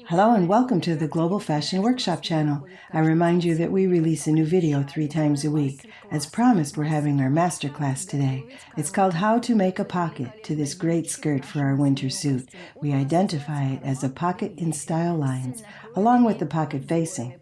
Hello and welcome to the Global Fashion Workshop channel. I remind you that we release a new video 3 times a week. As promised, we're having our masterclass today. It's called How to Make a Pocket to this great skirt for our winter suit. We identify it as a pocket in style lines, along with the pocket facing.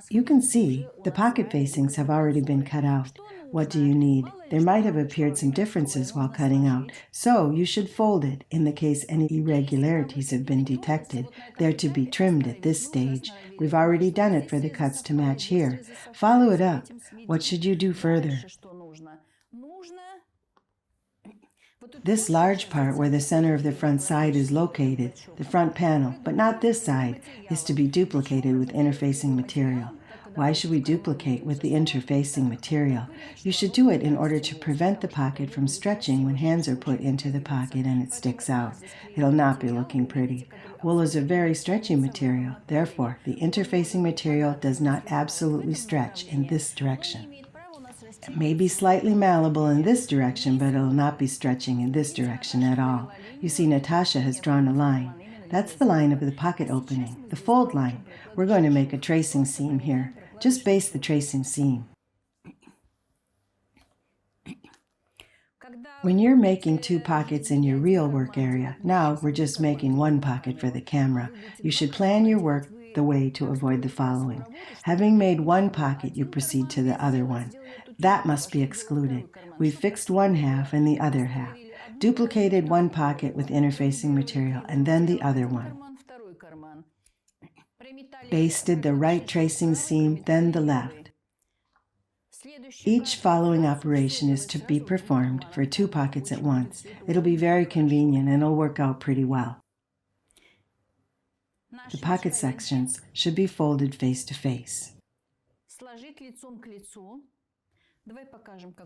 You can see the pocket facings have already been cut out. What do you need? There might have appeared some differences while cutting out, so you should fold it in the case any irregularities have been detected. They're to be trimmed at this stage. We've already done it for the cuts to match here. Follow it up. What should you do further? This large part where the center of the front side is located, the front panel, but not this side, is to be duplicated with interfacing material. Why should we duplicate with the interfacing material? You should do it in order to prevent the pocket from stretching when hands are put into the pocket and it sticks out. It'll not be looking pretty. Wool is a very stretchy material. Therefore, the interfacing material does not absolutely stretch in this direction. It may be slightly malleable in this direction, but it'll not be stretching in this direction at all. You see, Natasha has drawn a line. That's the line of the pocket opening, the fold line. We're going to make a tracing seam here. Just base the tracing seam. When you're making 2 pockets in your real work area, now we're just making 1 pocket for the camera. You should plan your work the way to avoid the following. Having made 1 pocket, you proceed to the other one. That must be excluded. We've fixed 1 half and the other half. Duplicated 1 pocket with interfacing material and then the other one. Basted the right tracing seam, then the left. Each following operation is to be performed for 2 pockets at once. It'll be very convenient and it'll work out pretty well. The pocket sections should be folded face to face.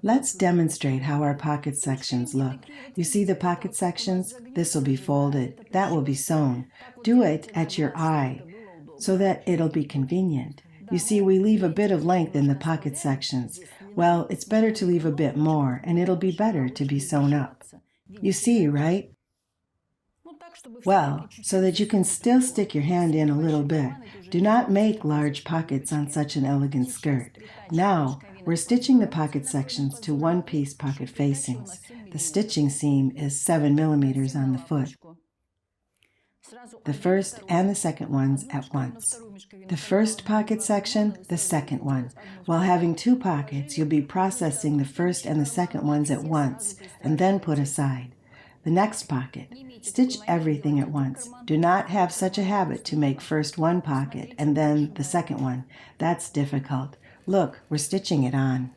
Let's demonstrate how our pocket sections look. You see the pocket sections? This will be folded. That will be sewn. Do it at your eye so that it'll be convenient. You see, we leave a bit of length in the pocket sections. Well, it's better to leave a bit more, and it'll be better to be sewn up. You see, right? Well, so that you can still stick your hand in a little bit. Do not make large pockets on such an elegant skirt. Now, we're stitching the pocket sections to 1-piece pocket facings. The stitching seam is 7 millimeters on the foot. The first and the second ones at once. The first pocket section, the second one. While having 2 pockets, you'll be processing the first and the second ones at once, and then put aside. The next pocket. Stitch everything at once. Do not have such a habit to make first 1 pocket and then the second one. That's difficult. Look, we're stitching it on.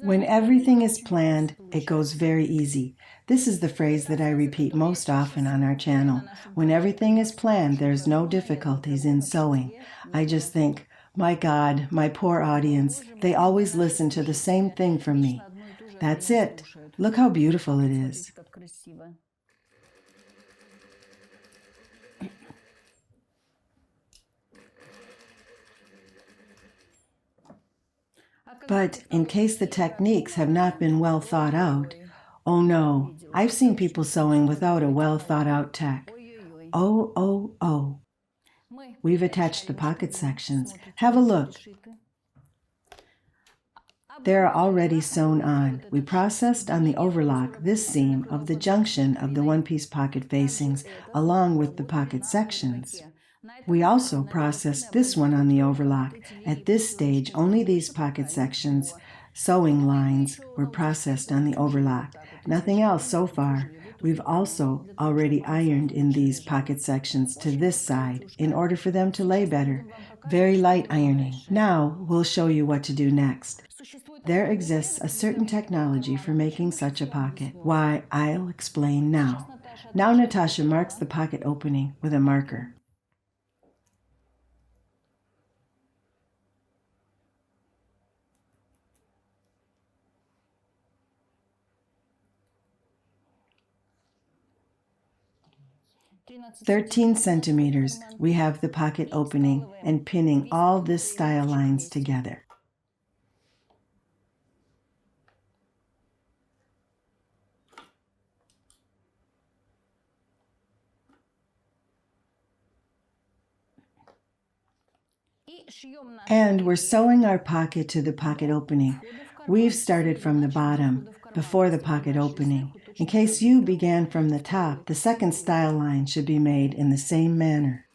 When everything is planned, it goes very easy. This is the phrase that I repeat most often on our channel. When everything is planned, there's no difficulties in sewing. I just think, my God, my poor audience, they always listen to the same thing from me. That's it. Look how beautiful it is. But in case the techniques have not been well thought out, oh no, I've seen people sewing without a well thought out tech. Oh. We've attached the pocket sections. Have a look. They're already sewn on. We processed on the overlock this seam of the junction of the 1-piece pocket facings along with the pocket sections. We also processed this one on the overlock. At this stage, only these pocket sections, sewing lines, were processed on the overlock. Nothing else so far. We've also already ironed in these pocket sections to this side in order for them to lay better. Very light ironing. Now we'll show you what to do next. There exists a certain technology for making such a pocket. Why, I'll explain now. Now Natasha marks the pocket opening with a marker. "13 centimeters, we have the pocket opening and pinning all this style lines together. And we're sewing our pocket to the pocket opening. We've started from the bottom, before the pocket opening. In case you began from the top, the second style line should be made in the same manner.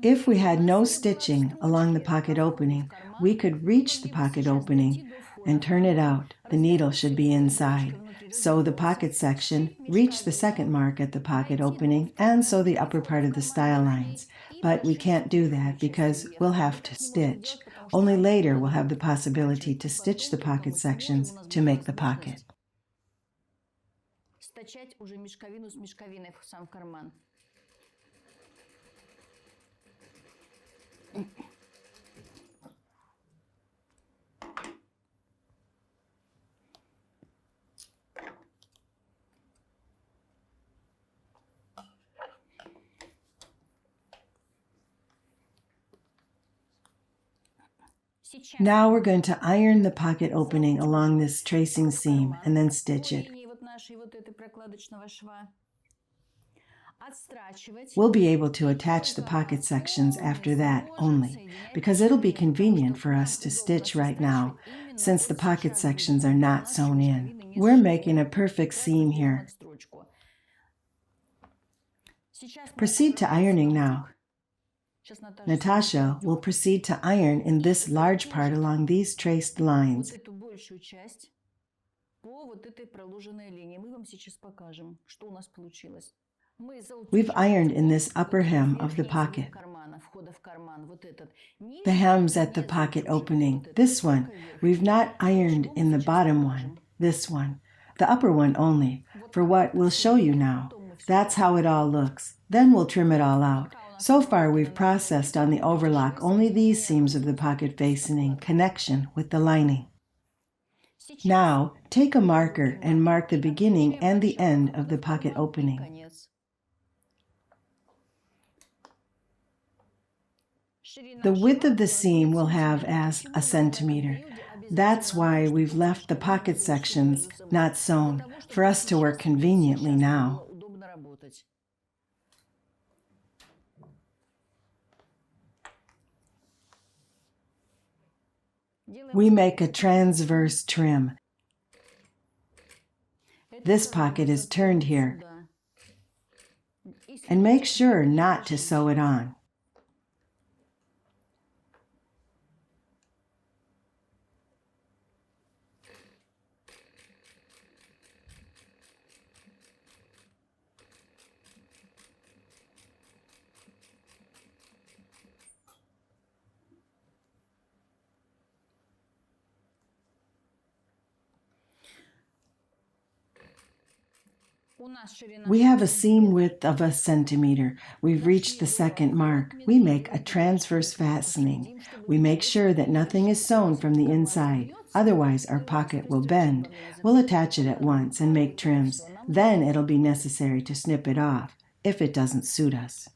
If we had no stitching along the pocket opening, we could reach the pocket opening and turn it out. The needle should be inside. Sew the pocket section, reach the second mark at the pocket opening, and sew the upper part of the style lines. But we can't do that because we'll have to stitch. Only later we'll have the possibility to stitch the pocket sections to make the pocket. Now we're going to iron the pocket opening along this tracing seam and then stitch it. We'll be able to attach the pocket sections after that only, because it'll be convenient for us to stitch right now, since the pocket sections are not sewn in. We're making a perfect seam here. Proceed to ironing now. Natasha will proceed to iron in this large part along these traced lines. We've ironed in this upper hem of the pocket. The hems at the pocket opening, this one, we've not ironed in the bottom one, this one, the upper one only, for what we'll show you now. That's how it all looks. Then we'll trim it all out. So far we've processed on the overlock only these seams of the pocket fastening connection with the lining. Now take a marker and mark the beginning and the end of the pocket opening. The width of the seam we'll have as 1 centimeter. That's why we've left the pocket sections not sewn, for us to work conveniently now. We make a transverse trim. This pocket is turned here. And make sure not to sew it on. We have a seam width of 1 centimeter. We've reached the second mark. We make a transverse fastening. We make sure that nothing is sewn from the inside. Otherwise, our pocket will bend. We'll attach it at once and make trims. Then it'll be necessary to snip it off if it doesn't suit us.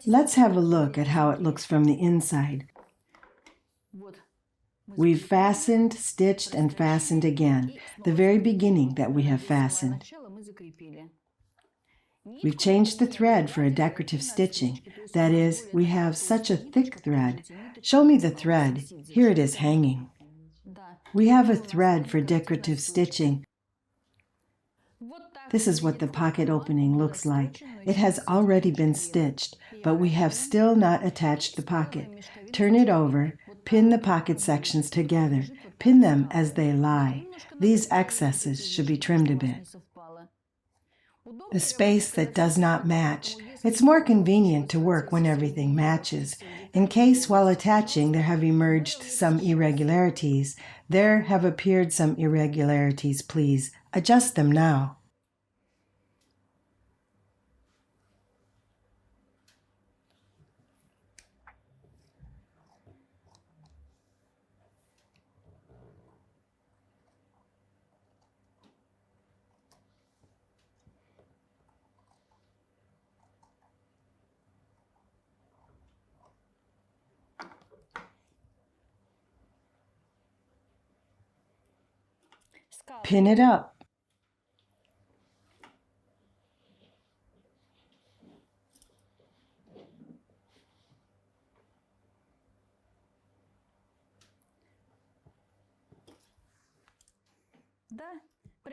Let's have a look at how it looks from the inside. We've fastened, stitched, and fastened again, the very beginning that we have fastened. We've changed the thread for a decorative stitching. That is, we have such a thick thread. Show me the thread. Here it is hanging. We have a thread for decorative stitching. This is what the pocket opening looks like. It has already been stitched, but we have still not attached the pocket. Turn it over. Pin the pocket sections together. Pin them as they lie. These excesses should be trimmed a bit. The space that does not match. It's more convenient to work when everything matches. In case while attaching there have emerged some irregularities, there have appeared some irregularities, please adjust them now. Pin it up.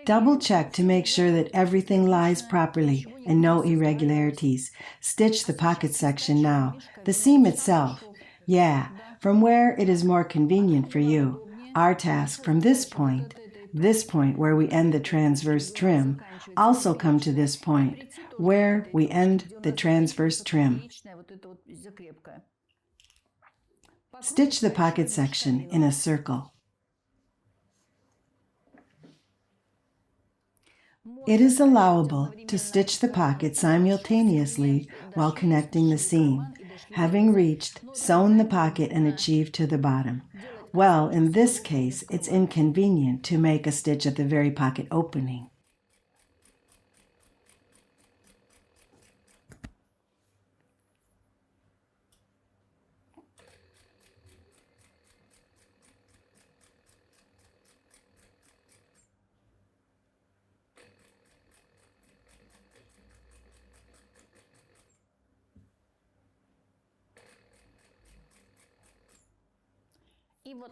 Double check to make sure that everything lies properly and no irregularities. Stitch the pocket section now. The seam itself. Yeah, from where it is more convenient for you. Our task from this point where we end the transverse trim, also come to this point, where we end the transverse trim. Stitch the pocket section in a circle. It is allowable to stitch the pocket simultaneously while connecting the seam, having reached, sewn the pocket and achieved to the bottom. Well, in this case, it's inconvenient to make a stitch at the very pocket opening.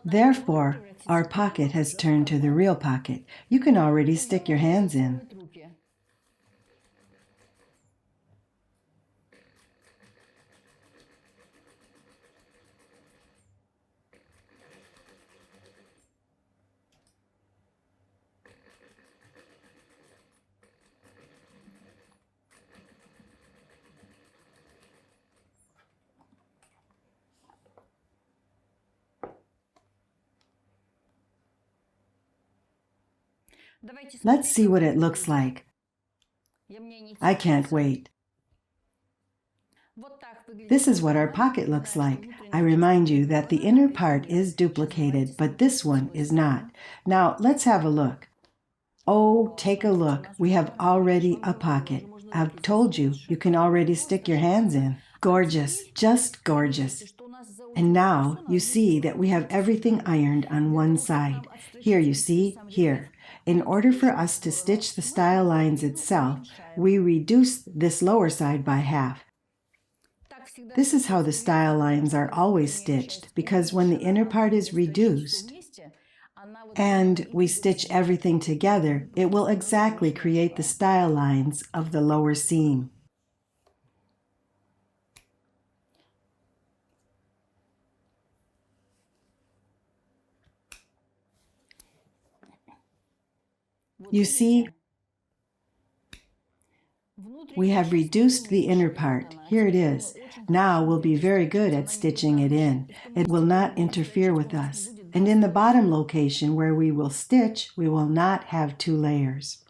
Therefore, our pocket has turned to the real pocket. You can already stick your hands in. Let's see what it looks like. I can't wait. This is what our pocket looks like. I remind you that the inner part is duplicated, but this one is not. Now, let's have a look. Oh, take a look. We have already a pocket. I've told you, you can already stick your hands in. Gorgeous, just gorgeous. And now you see that we have everything ironed on one side. Here, you see, here. In order for us to stitch the style lines itself, we reduce this lower side by half. This is how the style lines are always stitched, because when the inner part is reduced and we stitch everything together, it will exactly create the style lines of the lower seam. You see, we have reduced the inner part. Here it is. Now we'll be very good at stitching it in. It will not interfere with us. And in the bottom location where we will stitch, we will not have two layers.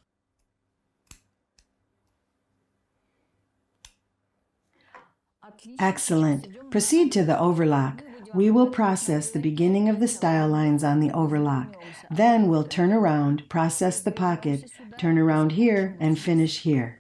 Excellent. Proceed to the overlock. We will process the beginning of the style lines on the overlock. Then we'll turn around, process the pocket, turn around here, and finish here.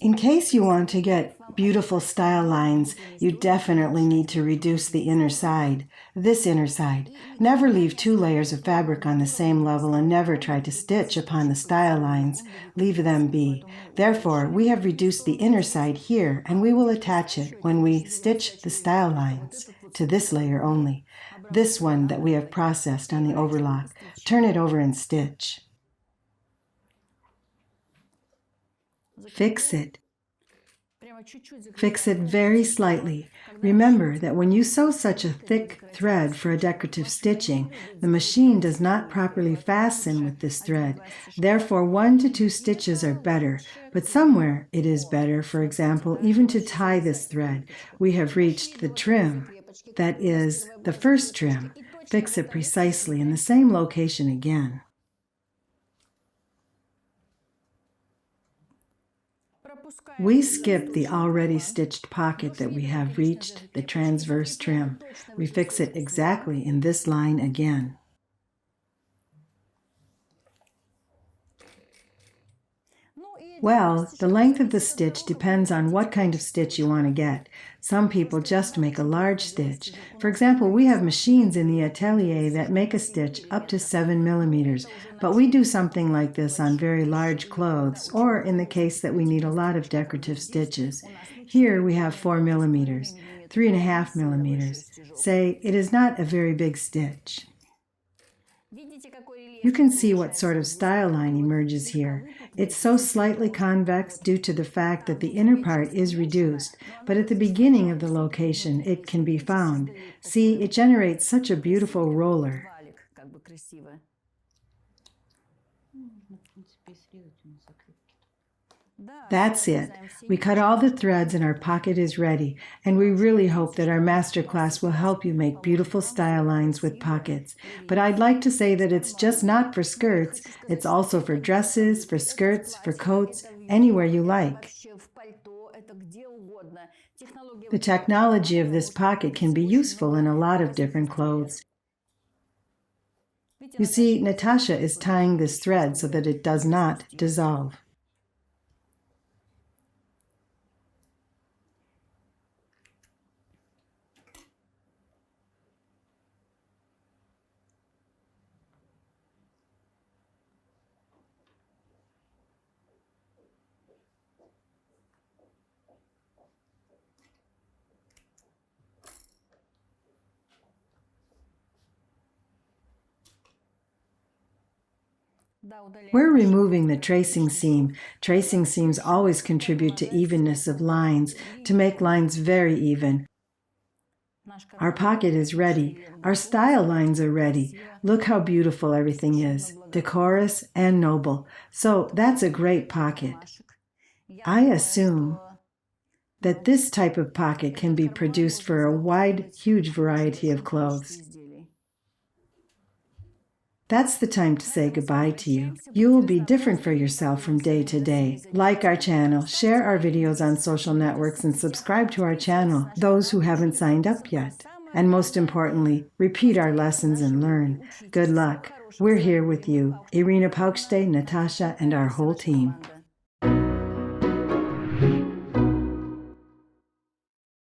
In case you want to get beautiful style lines, you definitely need to reduce the inner side, this inner side. Never leave two layers of fabric on the same level and never try to stitch upon the style lines. Leave them be. Therefore, we have reduced the inner side here, and we will attach it when we stitch the style lines to this layer only, this one that we have processed on the overlock. Turn it over and stitch. Fix it. Fix it very slightly. Remember that when you sew such a thick thread for a decorative stitching, the machine does not properly fasten with this thread. Therefore, 1 to 2 stitches are better, but somewhere it is better, for example, even to tie this thread. We have reached the trim, that is, the first trim. Fix it precisely in the same location again. We skip the already stitched pocket that we have reached, the transverse trim. We fix it exactly in this line again. Well, the length of the stitch depends on what kind of stitch you want to get. Some people just make a large stitch. For example, we have machines in the atelier that make a stitch up to 7 millimeters, but we do something like this on very large clothes, or in the case that we need a lot of decorative stitches. Here we have 4 millimeters, 3.5 millimeters. Say, it is not a very big stitch. You can see what sort of style line emerges here. It's so slightly convex due to the fact that the inner part is reduced, but at the beginning of the location it can be found. See, it generates such a beautiful roller. That's it. We cut all the threads and our pocket is ready, and we really hope that our masterclass will help you make beautiful style lines with pockets. But I'd like to say that it's just not for skirts, it's also for dresses, for skirts, for coats, anywhere you like. The technology of this pocket can be useful in a lot of different clothes. You see, Natasha is tying this thread so that it does not dissolve. We're removing the tracing seam. Tracing seams always contribute to evenness of lines, to make lines very even. Our pocket is ready. Our style lines are ready. Look how beautiful everything is, decorous and noble. So that's a great pocket. I assume that this type of pocket can be produced for a wide, huge variety of clothes. That's the time to say goodbye to you. You will be different for yourself from day to day. Like our channel, share our videos on social networks, and subscribe to our channel, those who haven't signed up yet. And most importantly, repeat our lessons and learn. Good luck. We're here with you, Irina Paukšte, Natasha, and our whole team.